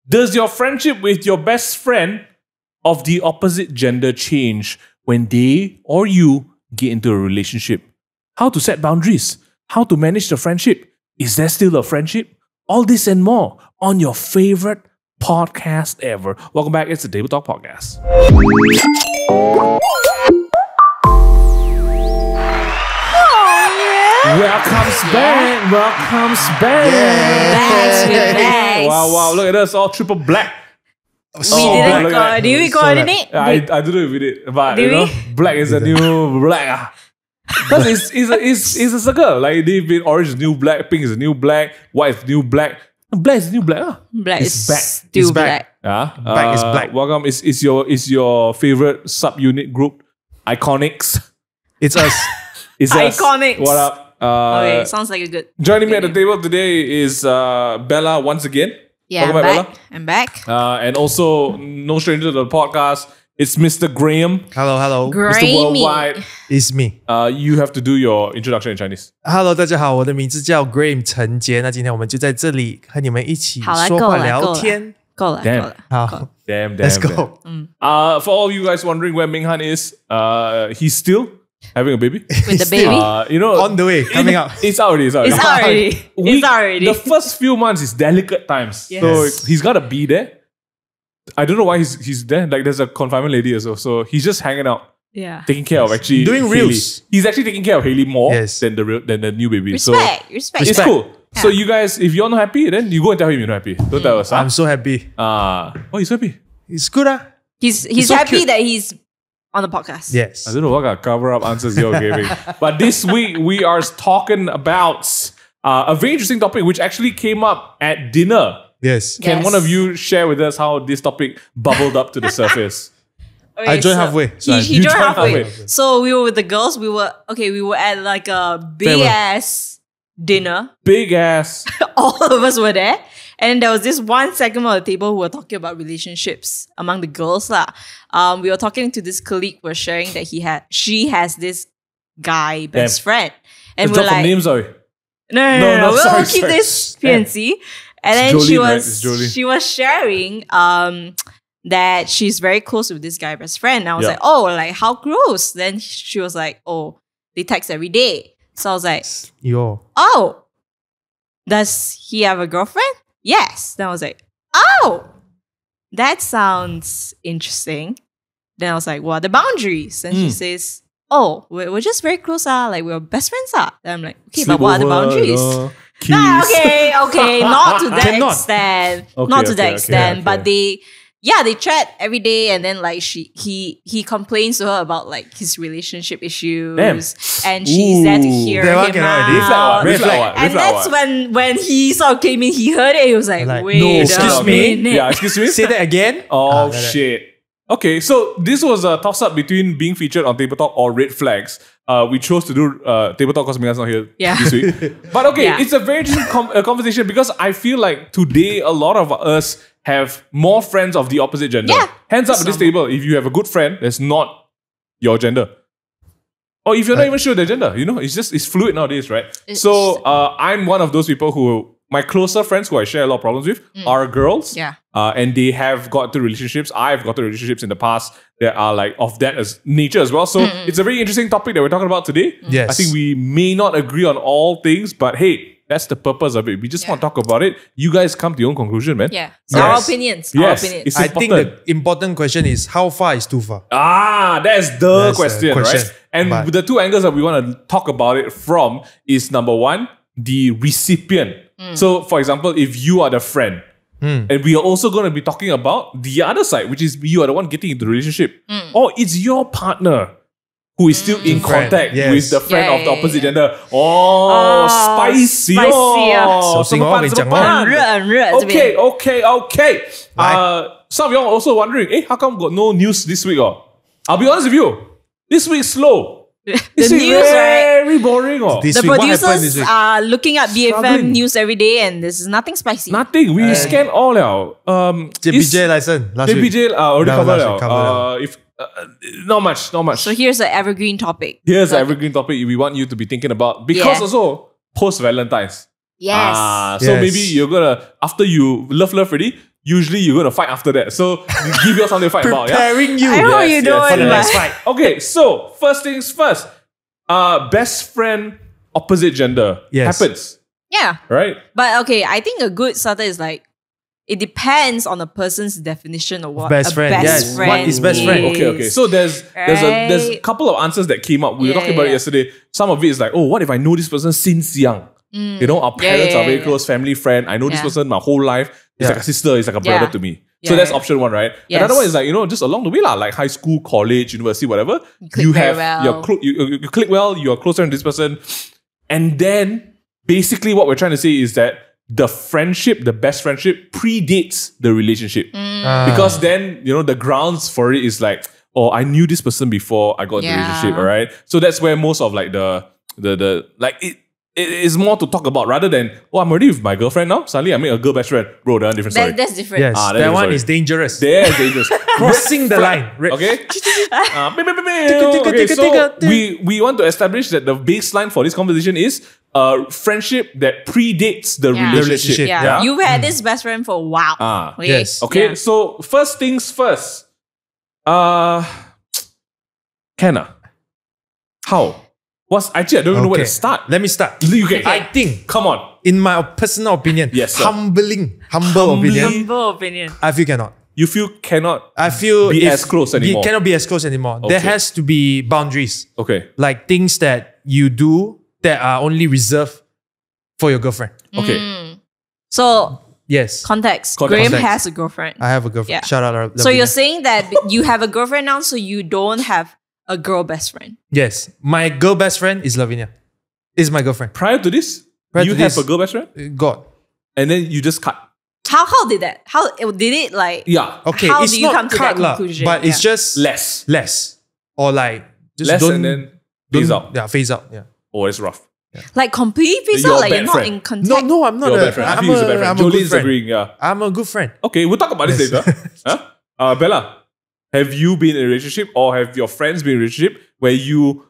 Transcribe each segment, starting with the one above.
Does your friendship with your best friend of the opposite gender change when they or you get into a relationship? How to set boundaries? How to manage the friendship? Is there still a friendship? All this and more on your favorite podcast ever. Welcome back. It's the Table Talk Podcast. Welcome's back. Wow, look at us, all triple black. We didn't did we coordinate? I don't know if we did, but you know, black is a new black. Because it's a circle. Like they've been orange is new black, pink is a new black, white is new black. Black is new black. Black is back. Still black. Black is black. Welcome. Is your favorite subunit group Iconics? It's us. It's Iconics. Us. What up? Okay, sounds like a good. Joining me at the table today is Bella once again. Yeah, welcome back, Bella. I'm back. And also, no stranger to the podcast, it's Mr. Graham. Hello. Mr. Worldwide. It's me. You have to do your introduction in Chinese. Hello， 大家好，我的名字叫 Graham 陈杰。那今天我们就在这里和你们一起说话聊天。够了。好 Damn. Let's go. For all of you guys wondering where Minghan is, he's still having a baby. With the baby? You know, on the way, coming out. It's already. It's already. The first few months is delicate times. Yes. So he's got to be there. I don't know why he's there. Like there's a confinement lady also. So he's just hanging out. Yeah. Taking care of actually doing Hailey. reels. He's actually taking care of Hailey more Yes. than the new baby. Respect. It's cool. Yeah. So you guys, if you're not happy, then you go and tell him you're not happy. Don't tell us. I'm so happy. Oh, he's happy. It's good, He's so happy cute. that he's on the podcast. Yes. I don't know what kind of cover-up answers you're giving. But this week, we are talking about a very interesting topic which actually came up at dinner. Yes. Can one of you share with us how this topic bubbled up to the surface? Okay, I joined halfway. So He You joined joined halfway. halfway. So we were with the girls. We were at like a big ass dinner. Big ass. All of us were there. And there was this one segment of the table who were talking about relationships among the girls. We were talking to this colleague who was sharing that she has this guy best friend. And Let's we're drop some like, names, sorry. no. We'll sorry, keep sorry. this PNC. And then Jolene, she right? was It's Jolene. she was sharing that she's very close with this guy best friend. And I was Yeah. like, oh, like how close? Then she was like, oh, they text every day. So I was like, Yo. oh, does he have a girlfriend? Yes. Then I was like, oh, that sounds interesting. Then I was like, what are the boundaries? And she says, oh, we're just very close. Like we're best friends. Then I'm like, okay, but what are the boundaries? Nah, okay, not to that Cannot. extent. Okay, Not to okay, that extent. okay. But they chat every day, and then like he complains to her about like his relationship issues. Damn. And she's there to hear That one him cannot out. already. Red flag. And that's when he sort of came in, he heard it, he was like, Like, wait no, a excuse me? minute. Yeah, excuse me? Say that again. Oh, like that. shit. Okay, so this was a toss-up between being featured on Table Talk or Red Flags. We chose to do Table Talk because Minghan's not here this week. But okay, Yeah. it's a very interesting conversation because I feel like today a lot of us have more friends of the opposite gender. Yeah. Hands up at this table if you have a good friend that's not your gender. Or if you're not even sure their gender, you know, it's fluid nowadays, right? So I'm one of those people who, my closer friends who I share a lot of problems with are girls. Yeah. And they have got to relationships. I've got to relationships in the past that are like of that as nature as well. So it's a very interesting topic that we're talking about today. Yes. I think we may not agree on all things, but hey, that's the purpose of it. We just want to talk about it. You guys come to your own conclusion, man. Yeah. So our opinions. Yes. Our opinions. It's I think important. the important question is how far is too far? That's the question, right? question. And But- the two angles that we want to talk about it from is number one, the recipient. So, for example, if you are the friend, and we are also going to be talking about the other side, which is you are the one getting into the relationship, or it's your partner who is still in Friend, contact yes. with the friend of the Yeah. opposite gender. Oh, spicy! spicy Oh, 小心哦，跟你讲哦。很热这边。 Okay. Some of y'all also wondering, how come got no news this week? I'll be honest with you, this week's slow. The This week news, right? very boring. This The week, what happened this producers week? are looking at BFM Struggling. news every day, and this is nothing spicy. Nothing. We scan all out. JPJ license last week. JPJ already No, covered last week out. If not much. So here's an evergreen topic. Here's an evergreen topic we want you to be thinking about because Yeah. also post Valentine's. Yes. So Yes. maybe you're gonna, after you love already, usually you're gonna fight after that. So give you something to fight about. Yeah. Preparing you. I know you don't, for the but- next fight. Okay, so first things first. Best friend, opposite gender happens, Yeah. right? But okay, I think a good starter is like, it depends on the person's definition of what Best a friend, best yes. friend What is best friend? Okay. So there's a Right. couple of answers that came up. We were talking about it Yeah. yesterday. Some of it is like, oh, what if I know this person since young? You know, our parents are very close, family friend. I know this Yeah. person my whole life. It's like a sister, it's like a brother Yeah. to me. Yeah, So that's yeah. option one, right? Yes. Another one is like, you know, just along the way, like high school, college, university, whatever. click very well. You click well, you're closer to this person. And then basically what we're trying to say is that the friendship, the best friendship, predates the relationship. Because then, you know, the grounds for it is like, oh, I knew this person before I got into the Yeah. relationship, all right? So that's where most of like the like it is more to talk about rather than, oh, I'm already with my girlfriend now. Suddenly I make a girl best friend. Bro, that's a different story. That's different. Yes, that's that different one story. is dangerous. They're dangerous. Crossing the line. Okay? tika, Okay, so tika, tika. we want to establish that the baseline for this conversation is friendship that predates the Yeah. relationship. Yeah. You've had this best friend for a while. Okay? Yes. Okay, Yeah. so first things first. Kenna, how? Actually, I don't even know where to start. Let me start. Okay. I think, Come on. in my personal opinion, Yes, sir. humble opinion, Humble opinion. I feel cannot. You feel cannot. I feel Be as close anymore. Cannot be as close anymore. There Okay. has to be boundaries, Okay. like things that you do that are only reserved for your girlfriend. Okay. So, Yes, context. Context. Graham has a girlfriend. I have a girlfriend. Yeah. Shout out. So Lavina. you're saying that you have a girlfriend now, so you don't have a girl best friend. Yes, my girl best friend is Lavinia. Is my girlfriend. Prior to this, Prior you to have this- a girl best friend? God. And then you just cut. How did that? How did it like? Yeah. Okay, How it's do you not come to that cut lah, conclusion? but it's Yeah. just Less. or like just Less don't and then phase out. Yeah, phase out. Yeah. Oh, it's rough. Like completely phase Your out, like bad you're not friend. in contact. No, I'm not Your a bad friend. I I'm feel he's a bad a friend. good Jolene's friend. agreeing, yeah. I'm a good friend. Okay, we'll talk about this Yes. later. Huh? Bella, have you been in a relationship or have your friends been in a relationship where you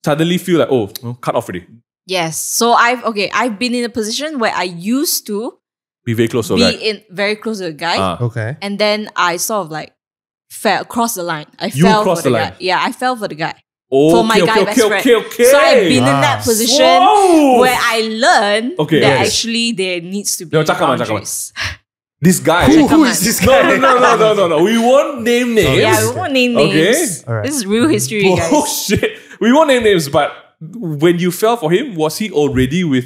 suddenly feel like, oh, cut off already? Yes. So I've been in a position where I used to Be very close to a be guy. in very close to a guy, Okay. and then I sort of like fell across the line. I You fell crossed for the the guy. line? Yeah, I fell for the guy. Oh, For my guy best friend. Okay. So I've been in that Wow. position Whoa. where I learned Okay, that yes. actually there needs to be No, cakap, boundaries. This guy. Who on. is this No, guy? no. We won't name names. Yeah, we won't name Okay. names. Alright. This is real history, guys. Bullshit. We won't name names, but when you fell for him, was he already with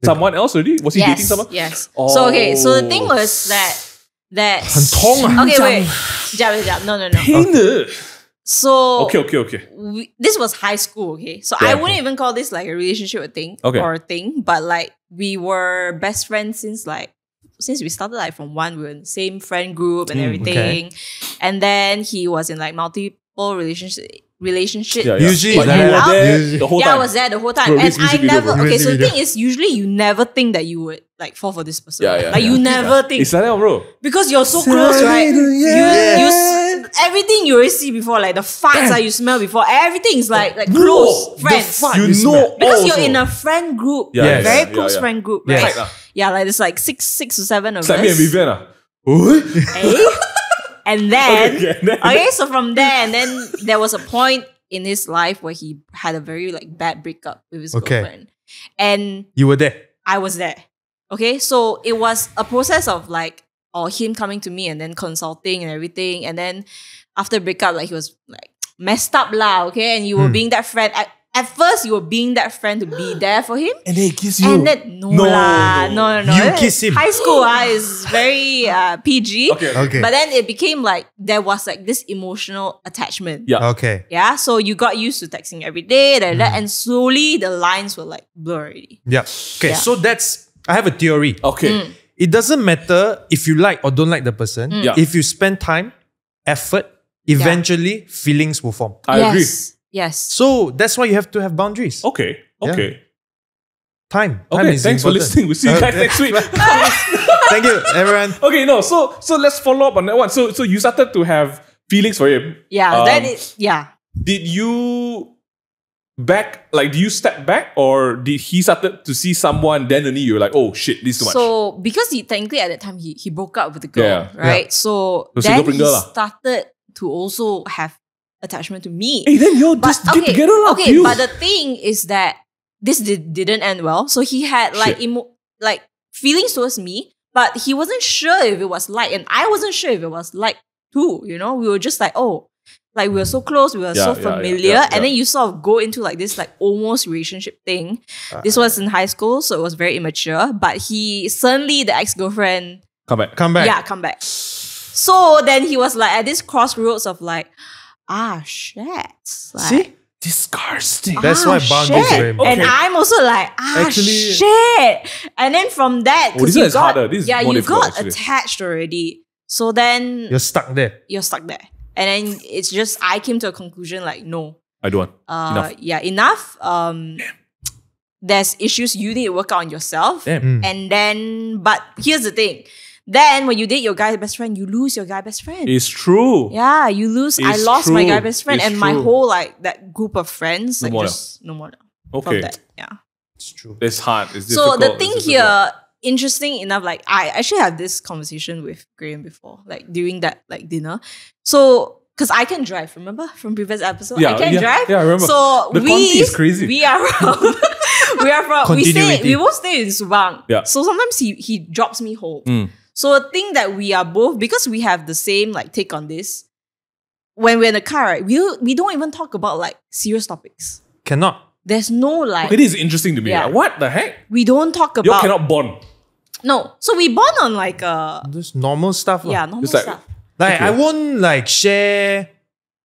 someone else already? Was he dating someone? Yes. Oh. So okay, so the thing was that 很痛啊。 okay, wait. No. 天哪 So Okay. this was high school, okay? So Yeah, I okay. wouldn't even call this like a relationship Okay. or a thing, but like we were best friends since we started like from one, we were in the same friend group and everything. And then he was in like multiple relationship. Yeah. Usually But like you were that. there Usually- the whole Yeah, time. I was there the whole time. Bro, And this I music video, never bro. okay, so the Music thing is usually you never think that you would like fall for this person. Yeah. Like you never think It's like that, bro. because you're so close, right? Everything you already see before, like the farts that you smell before, everything is like close friends. You You know smell. Because also. you're in a friend group, Yeah, Yes. very yeah, close yeah. friend group, Yes. right? Tight lah. Yeah, like there's like six or seven of It's like us. me and Vivian. What? Eh? And then, Okay, and then- okay, so from there, and then there was a point in his life where he had a very like bad breakup with his Okay. girlfriend, and You were there. I was there. Okay, so it was a process of like, or him coming to me and then consulting and everything, and then after breakup, like he was like messed up lah. Okay, and you were being that friend. At first, you were being that friend to be there for him. And then he kiss you. And then no. You kiss him. High school is very PG. Okay. But then it became like there was like this emotional attachment. Yeah. Okay. Yeah. So you got used to texting every day, and slowly the lines were like blurry. Yeah. Okay. Yeah. So I have a theory. Okay. It doesn't matter if you like or don't like the person. Yeah. If you spend time, effort, eventually feelings will form. I agree. Yes. So that's why you have to have boundaries. Okay. Time. Time Okay, is thanks for important. listening. We'll see you guys next week. Thank you, everyone. Okay, no, so let's follow up on that one. So you started to have feelings for him. Yeah. Um, Then it. Yeah. Did you back, like, do you step back, or did he started to see someone, then only you're like, oh shit, this is too much? So because he technically at that time he broke up with the girl, Yeah. right? So So then girlfriend he girl lah. started to also have attachment to me. Hey, then you just get together lah. Okay, you. but the thing is that this didn't end well. So he had like Shit. feelings towards me, but he wasn't sure if it was like, and I wasn't sure if it was like too. You know, we were just like, oh, like we were so close, we were so familiar, and then you sort of go into like this like almost relationship thing. This was in high school, so it was very immature. But he suddenly, the ex-girlfriend, come back. yeah, come back. So then he was like at this crossroads of like, shit. Like, See? Disgusting. That's why boundaries shit. are very important. And I'm also like, shit. And then from that, this one is harder. This is yeah, more you difficult, got actually. attached already. So then You're stuck there. you're stuck there. And then it's just, I came to a conclusion like, no. I don't want. Enough. Yeah, enough. There's issues you need to work out on yourself. Damn. And then, but here's the thing. Then when you date your guy best friend, you lose your guy best friend. It's true. Yeah, you lose. I It's lost my true. guy best friend, It's and my true. whole like that group of friends, No like more just no more now. Okay. From that, yeah. It's true. It's hard. It's So difficult. the thing It's difficult. here, interesting enough, like I actually had this conversation with Graham before, like during that like dinner. So because I can drive, remember from previous episode, Yeah, I can yeah, drive. yeah, I remember. So The quantity is crazy. We are from. Continuity. We both stay in Subang. Yeah. So sometimes he drops me home. Mm. So a thing that we are both, because we have the same like take on this, when we're in the car, right, we don't even talk about like serious topics. Cannot. There's no like, Okay, this is interesting to me. Yeah. Like, what the heck? we don't talk You about, cannot bond. no. So we bond on like Just normal stuff. yeah, lah. normal It's like- stuff. Like, Okay. I won't like share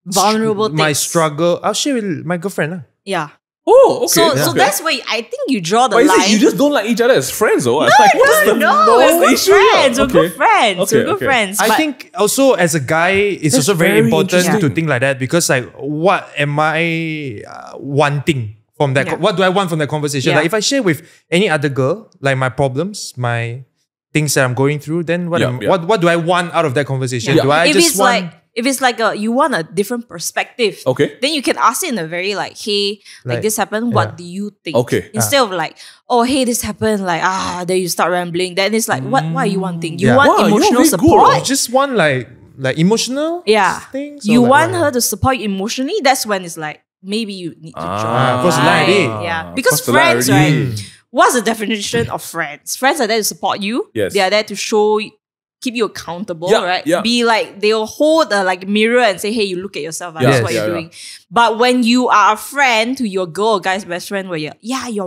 Vulnerable my things. struggle. I'll share with my girlfriend. lah. Yeah. Oh, okay. So that's so good. that's where I think you draw the But is line. it you just don't like each other as friends, or what? Like, what's the, no, what's we're the good issue here? friends. We're good friends. Okay, We're good okay. friends. I But think also as a guy, it's That's also very very important to interesting. think like that, because like, what am I wanting from that? Yeah. What do I want from that conversation? Yeah. Like if I share with any other girl, like my problems, my things that I'm going through, then what Yeah, yeah. what do I want out of that conversation? Yeah. Do I if just it's want like if it's like you want a different perspective, Okay. then you can ask it in a very like, hey, like Like, this happened. yeah. What do you think? Okay. Instead of like, oh, hey, this happened. Like then you start rambling. Then it's like, what are you wanting? You Yeah. want Wow, you're emotional very good. support. you just want like emotional Yeah. things? You or like want what? her to support you emotionally. That's when it's like maybe you need to join. cross the line already. Yeah, because Cross the line friends, already. right? What's the definition of friends? Friends are there to support you. Yes. They are there to keep you accountable, Yeah, right? yeah. Be like, they'll hold a like mirror and say, hey, you look at yourself, Yeah, that's what yeah, you're yeah. doing. But when you are a friend to your girl or guy's best friend, where you're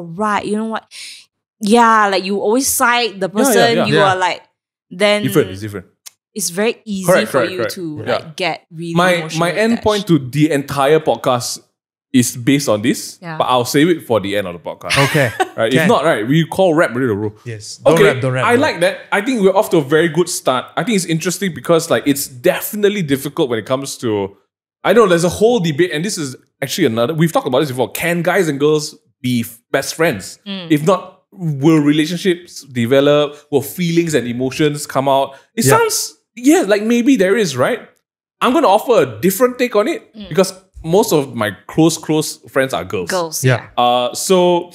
right, you know what? Yeah, like you always side the person, yeah. you Yeah. are like, then It's different. it's very easy Correct, for correct, you correct. to Yeah. like get really My emotionally end attached. point to the entire podcast is based on this, Yeah. but I'll save it for the end of the podcast. Okay. Right? If Can. not, right, we call rap ready to roll. Yes. Don't Okay, rap, don't rap. I like that. I think we're off to a very good start. I think it's interesting because like it's definitely difficult when it comes to, I know there's a whole debate, and this is actually another, we've talked about this before. Can guys and girls be best friends? If not, will relationships develop? Will feelings and emotions come out? It Yeah. sounds, yeah, like maybe there is, right? I'm going to offer a different take on it because most of my close friends are girls. Girls, Yeah. So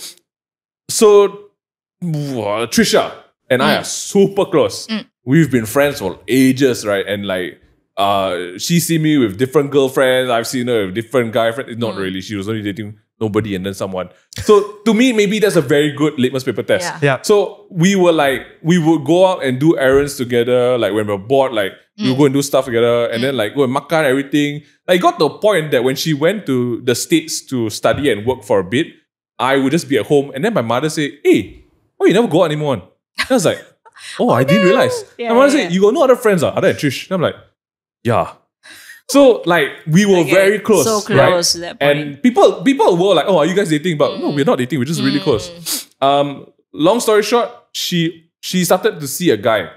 Trisha and I are super close. We've been friends for ages, right? And like, she see me with different girlfriends. I've seen her with different guy friends. Not really. She was only dating nobody and then someone. So to me, maybe that's a very good litmus paper test. Yeah. Yeah. So we would go out and do errands together. Like when we're bored, like we would go and do stuff together, and then like go and makan everything. Like it got to a point that when she went to the States to study and work for a bit, I would just be at home, and then my mother say, "Hey, why you never go out anymore?" And I was like, "Oh, I didn't realize." Yeah, my mother yeah. said, "You got no other friends other than Trish?" And I'm like, "Yeah." So like we were Okay, very close, so right? close to that point. And people were like, "Oh, are you guys dating?" But no, we're not dating. We're just really close. Long story short, she started to see a guy.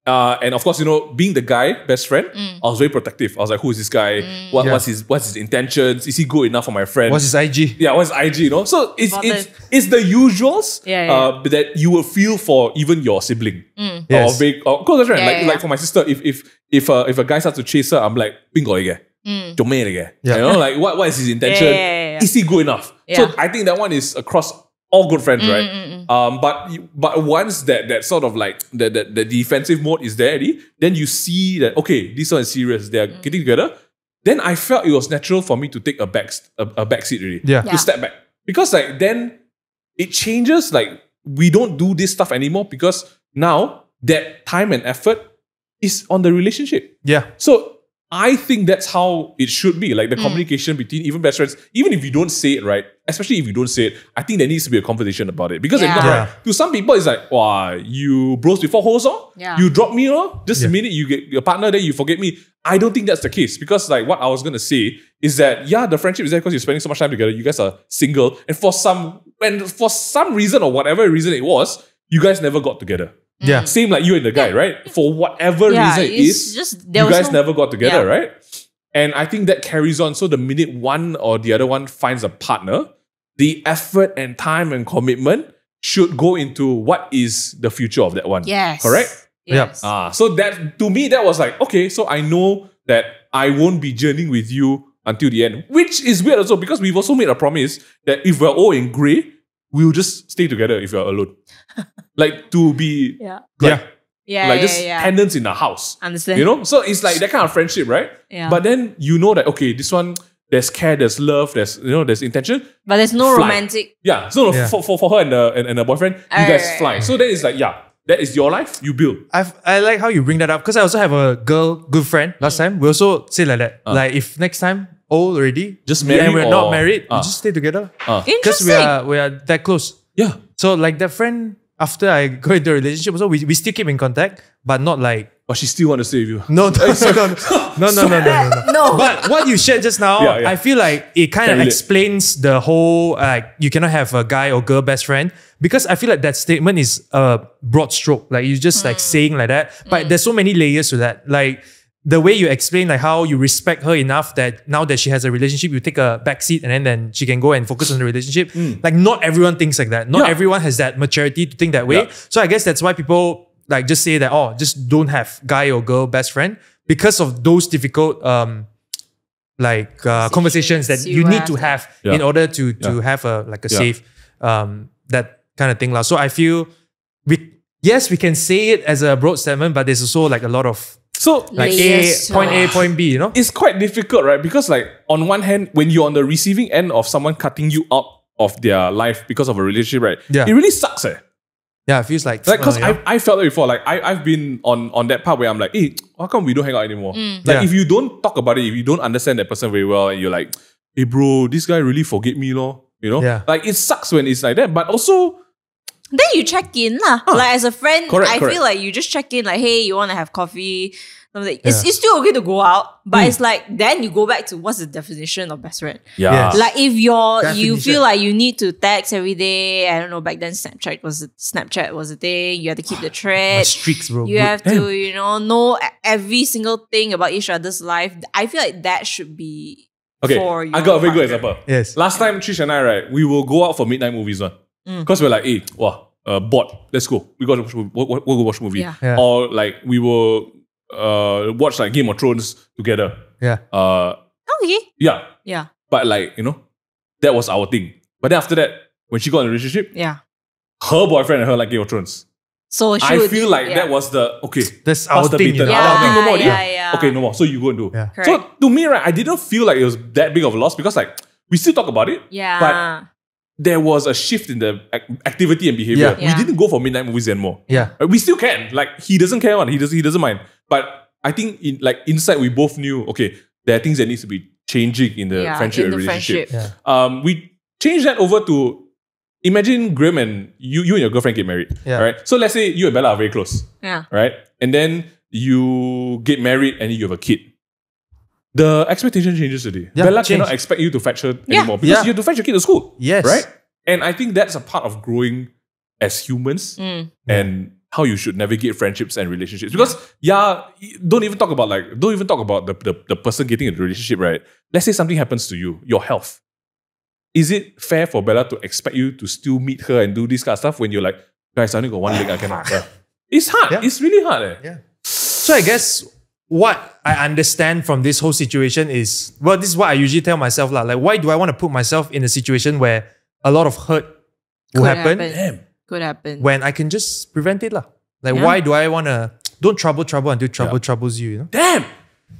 And of course, you know, being the guy, best friend, I was very protective. I was like, who is this guy? What's his intentions? Is he good enough for my friend? What's his IG? Yeah, what's IG, you know? So it's Important. it's the usuals Yeah. that you will feel for even your sibling. Yes. Of course, that's right. Yeah, like yeah. like for my sister, if a guy starts to chase her, I'm like, bingo again. Jomel again. You know, like what is his intention? Is he good enough? So I think that one is across all good friends, right? But once that sort of like the defensive mode is there, then you see that okay, this one is serious. They are getting together. Then I felt it was natural for me to take a back seat really. To step back. Because like then it changes, like we don't do this stuff anymore because now that time and effort is on the relationship. So I think that's how it should be. Like the communication between even best friends, even if you don't say it right, especially if you don't say it, I think there needs to be a conversation about it. Because if not, right, to some people, it's like, wow, you bros before hoes, you drop me, just the minute you get your partner, then you forget me. I don't think that's the case. Because like what I was going to say is that, the friendship is there because you're spending so much time together. You guys are single. And for some reason or whatever reason it was, you guys never got together. Same like you and the guy, right? For whatever reason it is, you guys never got together, right? And I think that carries on. So the minute one or the other one finds a partner, the effort and time and commitment should go into what is the future of that one. Correct? So that, to me, that was like, okay, so I know that I won't be journeying with you until the end. Which is weird also because we've also made a promise that if we're all in grey, we'll just stay together if you're alone. Like to be just tenants in a house. Understand? You know? So it's like that kind of friendship, right? But then you know that okay, this one there's care, there's love, there's intention. But there's no romantic. So for her and her boyfriend, you guys fly. So then it's like, that is your life, you build. I like how you bring that up because I also have a good friend last time. We also say like that. Like if next time old already, just married and we're not married, we just stay together. Because we are that close. So like that friend, after I go into a relationship also, we still keep in contact, but not like. But she still want to stay with you. No. But what you shared just now, I feel like it kind of explains the whole you cannot have a guy or girl best friend, because I feel like that statement is a broad stroke. Like you just like saying like that, but there's so many layers to that. Like the way you explain like how you respect her enough that now that she has a relationship, you take a backseat and then she can go and focus on the relationship. Like not everyone thinks like that. Not everyone has that maturity to think that way. So I guess that's why people like just say that, just don't have guy or girl best friend because of those difficult conversations that you need to have in order to have a safe that kind of thing. So I feel we can say it as a broad statement, but there's also like a lot of like point A, point B, you know? It's quite difficult, right? Because like on one hand, when you're on the receiving end of someone cutting you out of their life because of a relationship, right? It really sucks, Yeah, it feels like because I felt it before. Like I've been on that part where I'm like, hey, how come we don't hang out anymore? Like if you don't talk about it, if you don't understand that person very well, and you're like, hey bro, this guy really forget me, lor. You know? Like it sucks when it's like that. But also then you check in lah. Like as a friend, I feel like you just check in like, hey, you want to have coffee? Something. It's still okay to go out, but it's like then you go back to what's the definition of best friend. Like if you feel like you need to text every day. I don't know, back then Snapchat was a thing. You have to keep the thread. Streaks, bro. You have to know every single thing about each other's life. I feel like that should be for your I got a very good example. Yes. Last time Trish and I, right, we will go out for midnight movies because we're like, hey, bored. Let's go. We got to we'll go watch a movie. Or like we will watch like Game of Thrones together. Okay. Yeah. But like, that was our thing. But then after that, when she got in a relationship, her boyfriend and her like Game of Thrones. So I feel like that was the that's our thing. No more. Okay, no more. So you go and do. So to me, right, I didn't feel like it was that big of a loss because like we still talk about it. But there was a shift in the activity and behavior. We didn't go for midnight movies anymore. We still can. Like he doesn't care on. He doesn't mind. But I think inside we both knew, okay, there are things that needs to be changing in the friendship and relationship. We changed that over to imagine Graham and you and your girlfriend get married. Right? So let's say you and Bella are very close. Right? And then you get married and you have a kid. The expectation changes today. Bella cannot expect you to fetch her anymore because you have to fetch your kid to school. Right? And I think that's a part of growing as humans and how you should navigate friendships and relationships. Because don't even talk about the person getting into a relationship, right? Let's say something happens to you, your health. Is it fair for Bella to expect you to still meet her and do this kind of stuff when you're like, guys, I only got one leg, I cannot. It's hard. It's really hard. So I guess what I understand from this whole situation is, well, this is what I usually tell myself. Like, why do I want to put myself in a situation where a lot of hurt will happen Could happen. when I can just prevent it? Like, why do I want to... Don't trouble until trouble troubles you, you know? Damn!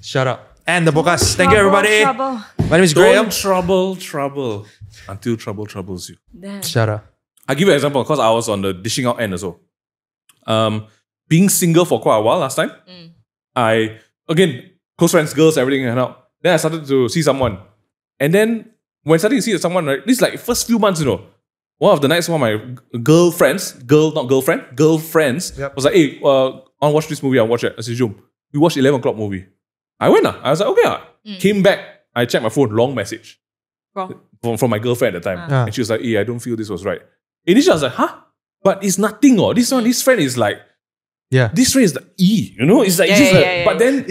Shut up. And the podcast. Thank you, everybody. Trouble. My name is Graham. Don't trouble until trouble troubles you. Damn. Shut up. I'll give you an example because I was on the dishing out end as well. Being single for quite a while last time, I, again, close friends, girls, everything hang out. Then I started to see someone. And then when I started to see someone, right, this is like first few months, you know, one of the nights, one of my girlfriends was like, hey, I watch this movie, I watch it. I said, Zoom. We watched 11 o'clock movie. I went. I was like, okay. Came back. I checked my phone, long message. From my girlfriend at the time. And she was like, hey, I don't feel this was right. Initially, I was like, huh? But it's nothing. This friend is like, this friend is the E, you know? It's like, but then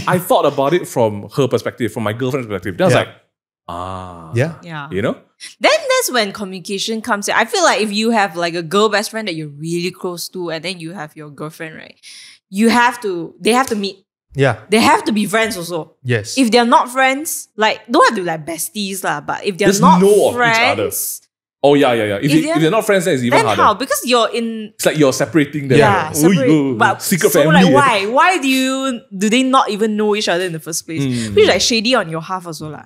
I thought about it from her perspective, from my girlfriend's perspective. Then I was like, you know? Then that's when communication comes in. I feel like if you have like a girl best friend that you're really close to, and then you have your girlfriend, right? They have to meet. Yeah. They have to be friends also. Yes. If they're not friends, like, don't have to be like besties lah, but if they're not friends... Oh, yeah. If they're not friends, then it's even harder. Then how? Because you're in... It's like you're separating them. Yeah, but secret so family. Like, why do they not even know each other in the first place? Which is like shady on your half also lah.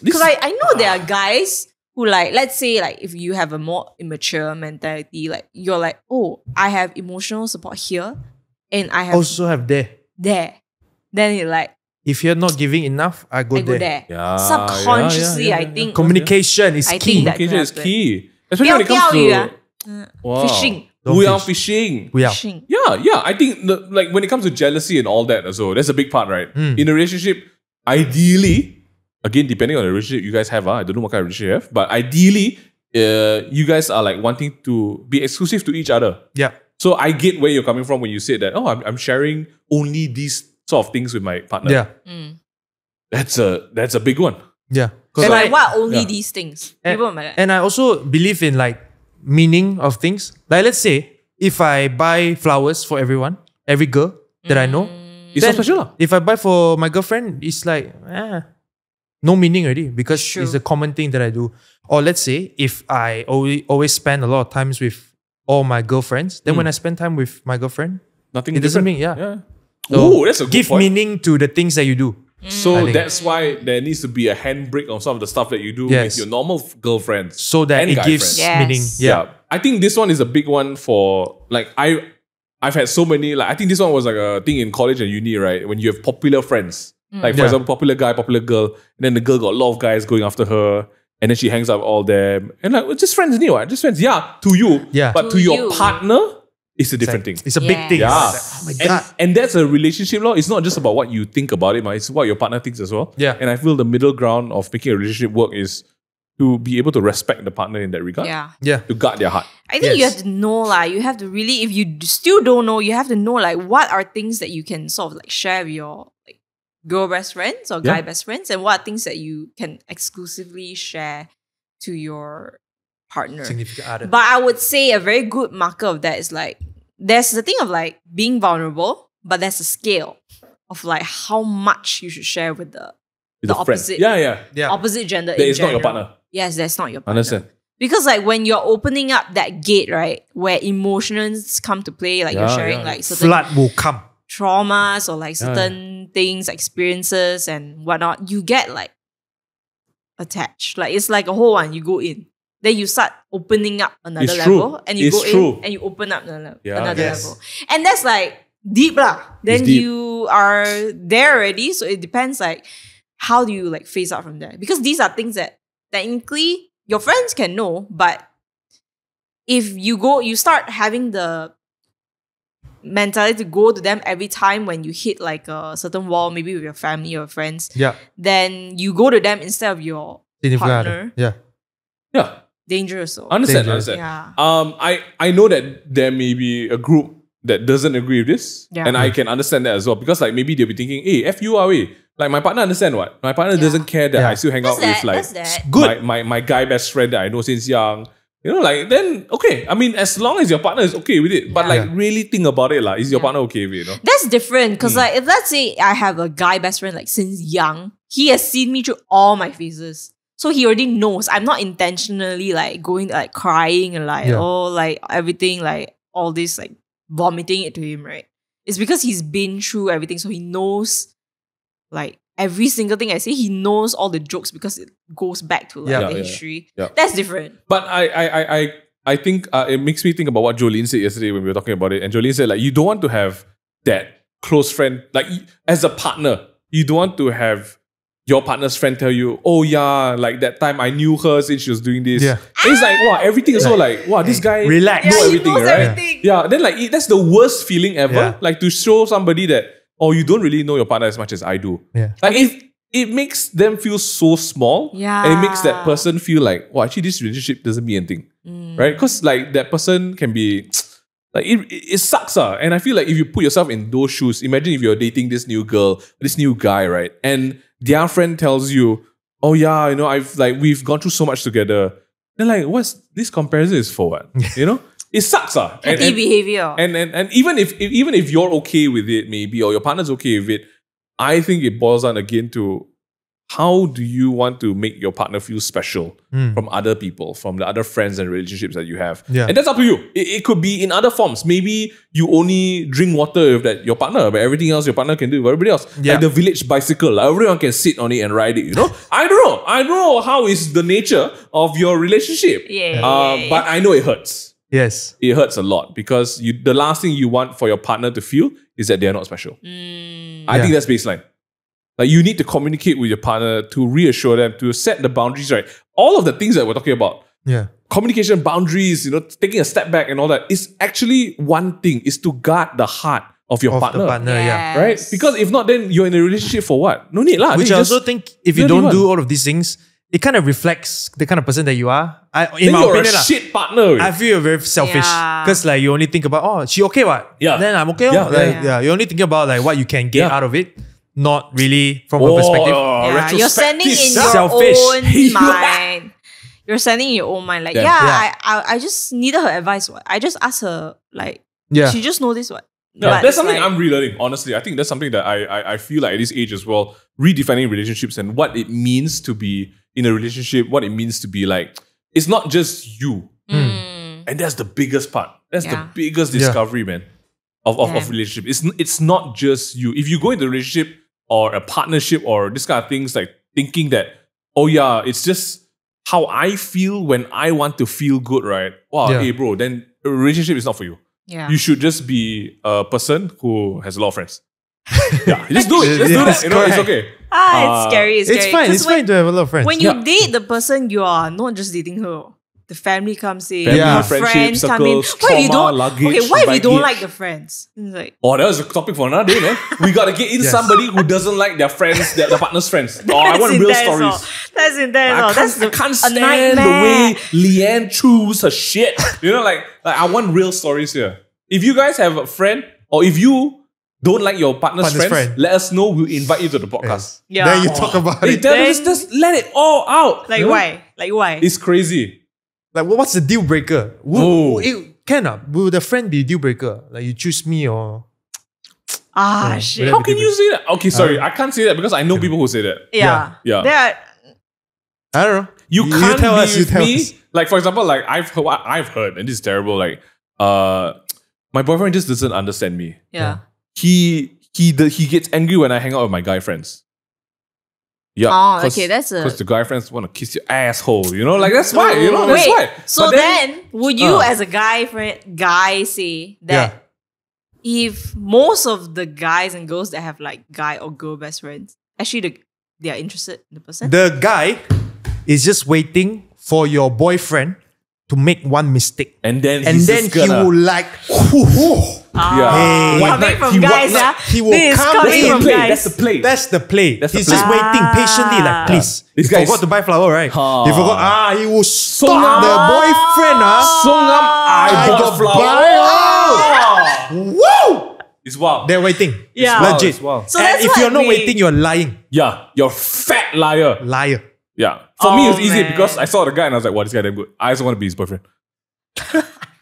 Because I know there are guys who like, let's say like if you have a more immature mentality, like you're like, oh, I have emotional support here and I also have there. Then you're like, if you're not giving enough, I go there. Yeah, subconsciously, I think communication is key. Communication is key. Especially when it comes to fishing. We are fishing. Yeah. I think like when it comes to jealousy and all that as well, that's a big part, right? In a relationship, ideally, again, depending on the relationship you guys have, I don't know what kind of relationship you have, but ideally, you guys are like wanting to be exclusive to each other. Yeah. So I get where you're coming from when you say that, oh, I'm sharing only these sort of things with my partner. Yeah. That's a big one. Yeah. So like what only these things? And I also believe in like meaning of things. Like let's say if I buy flowers for every girl that I know, it's so special. If I buy for my girlfriend, it's like no meaning already because it's a common thing that I do. Or let's say if I always spend a lot of times with all my girlfriends, then when I spend time with my girlfriend, nothing. It doesn't mean So oh, that's a good give point. Meaning to the things that you do. So that's why there needs to be a handbrake on some of the stuff that you do with your normal girlfriends. So that it gives meaning. Yeah. I think this one is a big one for like I've had so many, like I think this one was like a thing in college and uni, right? When you have popular friends. Like for example, popular guy, popular girl, and then the girl got a lot of guys going after her, and then she hangs out with all them. And like, it's just friends, just friends, to you. Yeah. But to your partner, it's a different thing. It's a big thing. Yeah. Oh my God. And that's a relationship law. It's not just about what you think about it, it's what your partner thinks as well. Yeah. And I feel the middle ground of making a relationship work is to be able to respect the partner in that regard. Yeah. To guard their heart. I think you have to know, you have to really, if you still don't know, you have to know like what are things that you can sort of like share with your like girl best friends or guy best friends, and what are things that you can exclusively share to your partner. Significant other. But I would say a very good marker of that is like, there's the thing of like being vulnerable, but there's a scale of like how much you should share with the opposite. Opposite gender. That is not your partner. Yes, that's not your partner. Understand. Because like when you're opening up that gate, right, where emotions come to play, like you're sharing like certain flood will come. Traumas or like certain things, experiences and whatnot, you get like attached. Like it's like a whole one. You go in. Then you start opening up another level. And you go in and you open up another level. And that's like deep lah. Then you are there already. So it depends like how do you like phase out from there? Because these are things that technically your friends can know, but if you start having the mentality to go to them every time when you hit like a certain wall, maybe with your family or friends, then you go to them instead of your partner. Yeah. Dangerous. Understand. Yeah. I know that there may be a group that doesn't agree with this, and I can understand that as well, because like maybe they'll be thinking, hey, F you are we? Like my partner understand what? My partner doesn't care that I still hang out with like my guy best friend that I know since young. You know, like, then, okay. I mean, as long as your partner is okay with it. But like, really think about it. Like, is your partner okay with it? You know? That's different. Because like, if let's say I have a guy best friend like since young, he has seen me through all my phases. So he already knows. I'm not intentionally like going like crying and like, like everything, like all this, like vomiting it to him, right? It's because he's been through everything. So he knows like every single thing I say, he knows all the jokes because it goes back to like the history. Yeah. That's different. But I think it makes me think about what Jolene said yesterday when we were talking about it. And Jolene said, like, you don't want to have that close friend, like as a partner, you don't want to have your partner's friend tell you, oh yeah, like that time I knew her since she was doing this. Yeah. It's like, wow, everything is so like, wow, this guy relax. knows everything, knows right? Everything. Yeah, then like, that's the worst feeling ever. Yeah. Like to show somebody that, oh, you don't really know your partner as much as I do. Yeah. Like it makes them feel so small. Yeah. And it makes that person feel like, well, actually this relationship doesn't mean anything. Right? Because like that person can be, like it sucks. And I feel like if you put yourself in those shoes, imagine if you're dating this new girl, this new guy, right? And their friend tells you, oh yeah, you know, we've gone through so much together. Then like, what's this comparison is for what? You know? It sucks. Petty behavior. And even if you're okay with it, maybe, or your partner's okay with it, I think it boils down again to how do you want to make your partner feel special from other people, from the other friends and relationships that you have. Yeah. And that's up to you. It could be in other forms. Maybe you only drink water with your partner, but everything else your partner can do with everybody else. Yeah. Like the village bicycle. Like everyone can sit on it and ride it, you know? I don't know how is the nature of your relationship. But I know it hurts. Yes. It hurts a lot because the last thing you want for your partner to feel is that they're not special. I think that's baseline. Like you need to communicate with your partner to reassure them, to set the boundaries right. All of the things that we're talking about. Yeah. Communication, boundaries, you know, taking a step back and all that is actually one thing, is to guard the heart of your partner. Yes. Right? Because if not, then you're in a relationship for what? No need lah. Which I also think if you don't do all of these things, it kind of reflects the kind of person that you are. In my opinion, a shit partner. I feel you're very selfish. Because like you only think about, oh, she okay what? Yeah. Then I'm okay. You're only thinking about like what you can get out of it. Not really from her perspective. You're sending in your own mind. You're sending in your own mind. Like, I just needed her advice. What? I just asked her, like, she just know this what. Yeah, that's something I'm relearning, honestly. I think that's something that I feel like at this age as well, redefining relationships and what it means to be in a relationship, what it means to be like, it's not just you. And that's the biggest part. That's the biggest discovery, man, of relationship. It's not just you. If you go into a relationship or a partnership or this kind of things, like thinking that, oh yeah, it's just how I feel when I want to feel good, right? Wow, hey bro, then a relationship is not for you. Yeah. You should just be a person who has a lot of friends. Just do it. Just do that. You know, it's okay. It's scary. It's fine. It's fine to have a lot of friends. When you date the person, you are not just dating her. The family comes in, friends come in. What if you don't like the friends? It's like, that was a topic for another day, man. We gotta get in somebody who doesn't like their friends, their partner's friends. I want real stories. That's intense. I can't stand the way Leanne chews her shit. You know, like I want real stories here. If you guys have a friend, or if you don't like your partner's friends, let us know. We'll invite you to the podcast. Yeah. Then you talk about it. Just let it all out. Like why? Like why? It's crazy. Like, what's the deal breaker? Will the friend be a deal breaker? Like, you choose me or... shit. How can you say that? Okay, sorry. I can't say that because I know people who say that. Yeah. I don't know. You can't be with me. Like, for example, like I've heard, and this is terrible, like, my boyfriend just doesn't understand me. Yeah. He gets angry when I hang out with my guy friends. Yeah. Okay, that's because the guy friends want to kiss your asshole, you know? Like, that's why, you know? That's why. So then, would you as a guy say that if most of the guys and girls that have like guy or girl best friends, actually they are interested in the person? The guy is just waiting for your boyfriend to make one mistake. And then he will like... Coming from guys, he will come in. That's the play. He's just waiting patiently, like, please. This guy forgot to buy flour, right? He forgot. He will stop the boyfriend. I got flour. Woo! It's wild. They're waiting. Yeah. Legit. Wow. So that's if you're not waiting, you're lying. Yeah. You're fat liar. Liar. Yeah. For me, it was easy man. because I saw the guy and I was like, wow, this guy damn good. I also want to be his boyfriend.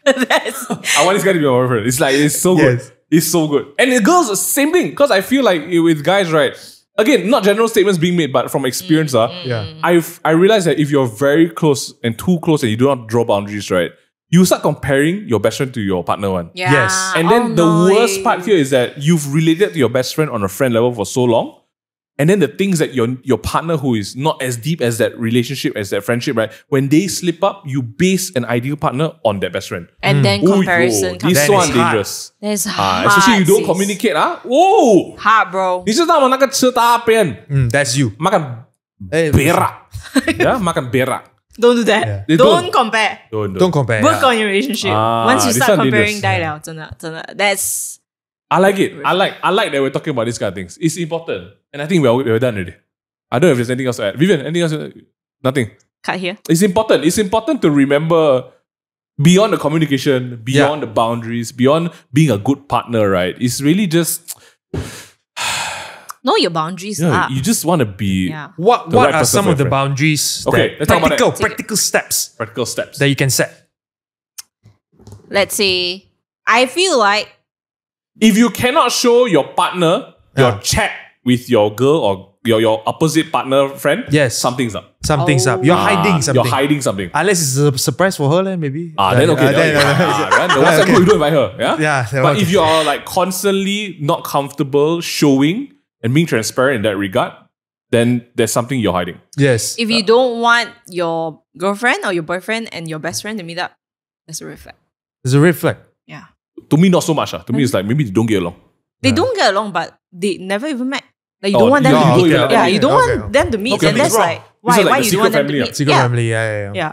That's I want this guy to be my boyfriend. It's like, it's so good. Yes. It's so good. And the girls, the same thing. Because I feel like with guys, right? Again, not general statements being made, but from experience, Yeah. I realized that if you're very close and too close and you do not draw boundaries, right? You start comparing your best friend to your partner one. yeah. Yes. And then the no. worst part here is that you've related to your best friend on a friend level for so long. And then the things that your partner who is not as deep as that relationship, as that friendship, right? When they slip up, you base an ideal partner on that best friend. And then Oh, comparison yo, comes this That one is dangerous. That's hard. Especially you don't sis. communicate, Whoa! Hard, bro. 你知道吗？那个吃大便 That's you. makan Hey, berak, ya makan berak. Don't do that. They Don't compare. Don't compare. Work yeah. on your relationship. Ah, Once you this start one comparing, dangerous. die了，真的，真的. That's I like it. I like that we're talking about these kind of things. It's important. And I think we're done already. I don't know if there's anything else to add. Vivian, anything else? Nothing. cut here. It's important. It's important to remember beyond the communication, beyond the boundaries, beyond being a good partner, right? It's really just, Know your boundaries. you know, lah. you just want to be Yeah. What The what right are person some for of the your friend. boundaries? Okay, that- let's talk about that. practical steps practical steps. that you can set. Let's say, I feel like If you cannot show your partner your Yeah. chat with your girl or your opposite partner friend, Yes. something's up. Something's up. You're hiding something. You're hiding something. Unless it's a surprise for her, then maybe. Then okay. Then the WhatsApp group, you don't invite her. Yeah. Yeah, that But one. if you're like constantly not comfortable showing and being transparent in that regard, then there's something you're hiding. Yes. if you don't want your girlfriend or your boyfriend and your best friend to meet up, that's a red flag. There's a red flag. Yeah. To me, not so much. To me, it's like maybe they don't get along. They don't get along, but they never even met. Like you Oh, don't want them you to don't meet. get along. Yeah, you don't Okay. want them to meet. Okay, And that's wrong. like, This why? is like Why the you don't want secret them to family, meet? Secret Yeah. family. Yeah. Yeah.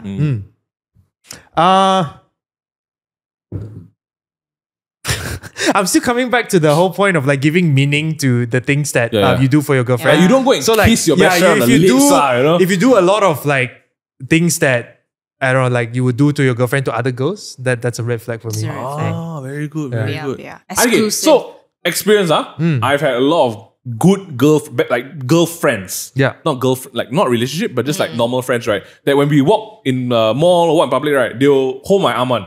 I'm still coming back to the whole point of like giving meaning to the things that Yeah. you do for your girlfriend. Like, you don't go and kiss your best friend on the lips, you know? if you do a lot of like things that I don't know, like you would do to your girlfriend to other girls, that's a red flag for It's me. a red flag. Very good. Yeah. Very Yeah, good. yeah. Okay, Exclusive. so experience, I've had a lot of good girlfriends. Yeah. Not not relationship, but just like normal friends, right? That when we walk in mall or walk in public, right, they'll hold my arm on.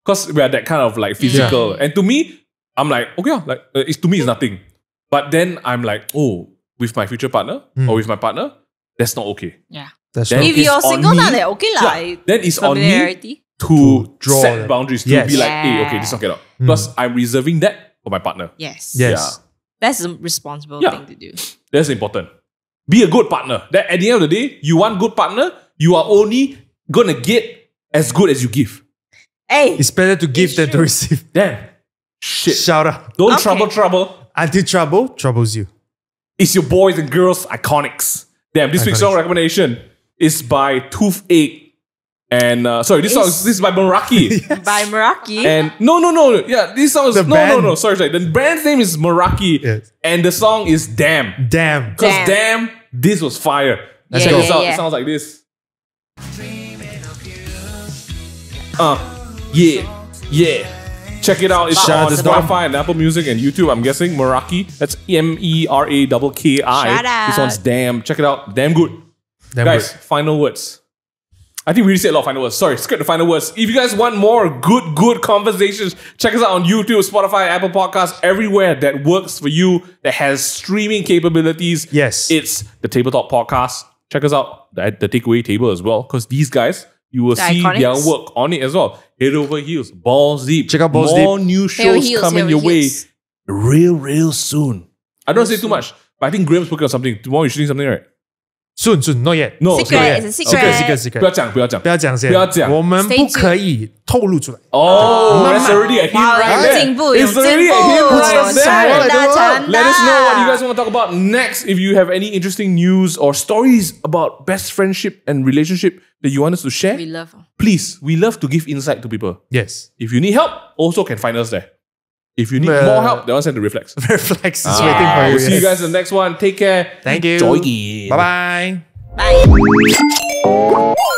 Because we are that kind of like physical. And to me, I'm like, okay, to me it's nothing. But then I'm like, oh, with my future partner or with my partner, that's not okay. Yeah. That's Then right. If it's you're on single, me- now, like, okay lah. Yeah, then it's on me familiarity. to draw set that. boundaries, to Yes. be like, hey, okay, this one cannot. Because I'm reserving that for my partner. Yes. Yes. That's a responsible Yeah. thing to do. That's important. Be a good partner. That at the end of the day, you want good partner, you are only gonna get as good as you give. Hey, It's better to give It's than to true. receive. Damn. Shit. Shout out. Don't Okay. trouble. Until trouble troubles you. It's your boys and girls iconics. Damn, this week's Iconics. song recommendation is by Toothache. And this song is by Meraki. by Meraki. And no. Yeah, this song is The band. no. Sorry. The brand's name is Meraki. Yes. And the song is Damn. Damn. Because damn, this was fire. Yeah, Check this yeah, out. yeah. It sounds like this. Yeah. Check it out. It's Shout on out to Spotify and Apple Music and YouTube. I'm guessing Meraki. That's Meraki. Shout out. This one's damn. Check it out. Damn good. Damn Guys, good. final words. I think we already said a lot of final words. Sorry, skip the final words. If you guys want more good conversations, check us out on YouTube, Spotify, Apple Podcasts, everywhere that works for you, that has streaming capabilities. Yes. It's the Tabletop Podcast. Check us out at the Takeaway Table as well, because these guys, you will The see Iconics. their work on it as well. Head over heels, balls deep. Check out Balls More new shows Heels, coming Heels, your way Heels. real soon. I don't want to say too much, but I think Graham's working on something. Tomorrow you're shooting something, right? Soon, not yet. No, Secret, not yet. it's a secret. Secret. 不要讲，不要讲。不要讲先，不要讲。我们 Stay 不 tuned. 可以透露出来。 Oh, that's already a hint Wow, right 有 there. 进步，有 It's 进 already a hint 步， right 成 there. 大成 Let us know what you guys 大。 want to talk about next. If you have any interesting news or stories about best friendship and relationship that you want us to share, We love. please, we love to give insight to people. Yes. If you need help, also can find us there. If you need Uh, more help, that one send to Reflex. Reflex is waiting for you. We'll see you yes. guys in the next one. Take care. Thank you. Joy. Bye bye. Bye.